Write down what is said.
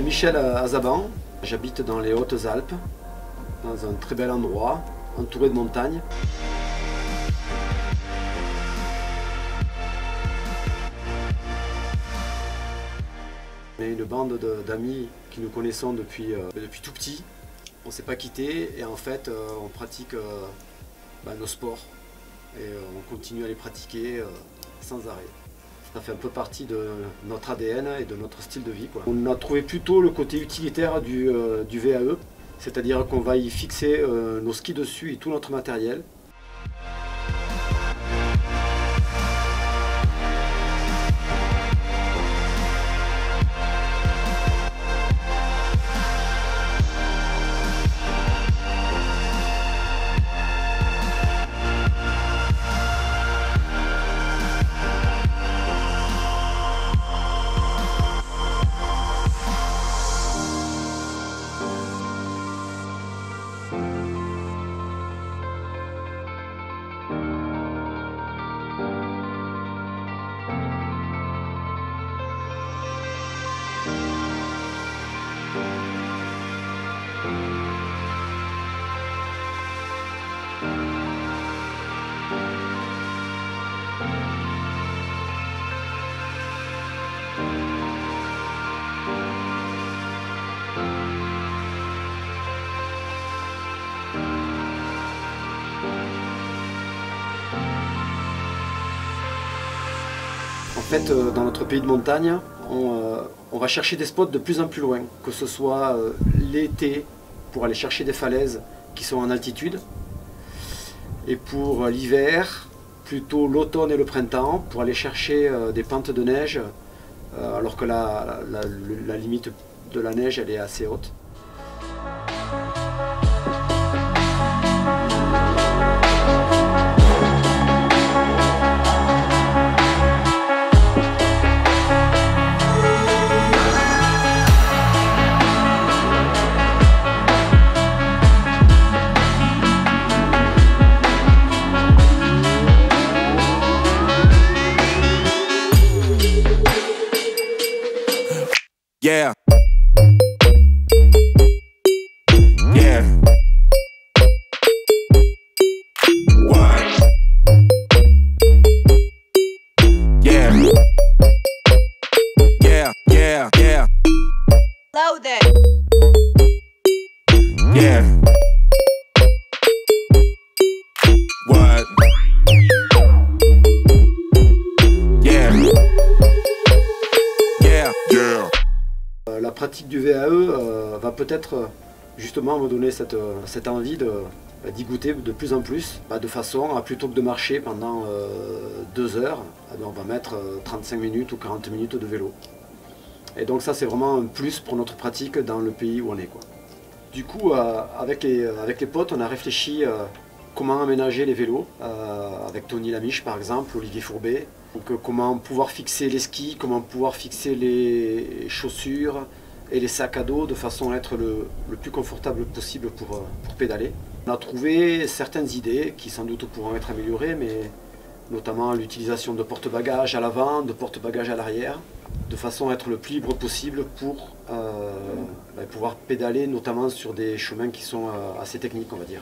Michel Azaban, j'habite dans les Hautes-Alpes, dans un très bel endroit, entouré de montagnes. On est une bande d'amis qui nous connaissons depuis tout petit. On ne s'est pas quittés et en fait on pratique nos sports et on continue à les pratiquer sans arrêt. Ça fait un peu partie de notre ADN et de notre style de vie, quoi. On a trouvé plutôt le côté utilitaire du VAE, c'est-à-dire qu'on va y fixer nos skis dessus et tout notre matériel. En fait, dans notre pays de montagne, on va chercher des spots de plus en plus loin, que ce soit l'été pour aller chercher des falaises qui sont en altitude, et pour l'hiver, plutôt l'automne et le printemps, pour aller chercher des pentes de neige, alors que la limite de la neige elle est assez haute. Yeah. Yeah. What? Yeah. Yeah, yeah, yeah. Load it. Yeah. What? Yeah. Yeah, yeah. La pratique du VAE va peut-être justement me donner cette envie d'y goûter de plus en plus, de façon à plutôt que de marcher pendant 2 heures, on va mettre 35 minutes ou 40 minutes de vélo. Et donc ça c'est vraiment un plus pour notre pratique dans le pays où on est, quoi. Du coup avec les potes on a réfléchi comment aménager les vélos, avec Tony Lamiche par exemple, Olivier Fourbet. Donc, comment pouvoir fixer les skis, comment pouvoir fixer les chaussures et les sacs à dos de façon à être le plus confortable possible pour pédaler. On a trouvé certaines idées qui sans doute pourront être améliorées, mais notamment l'utilisation de porte-bagages à l'avant, de porte-bagages à l'arrière, de façon à être le plus libre possible pour pouvoir pédaler, notamment sur des chemins qui sont assez techniques, on va dire.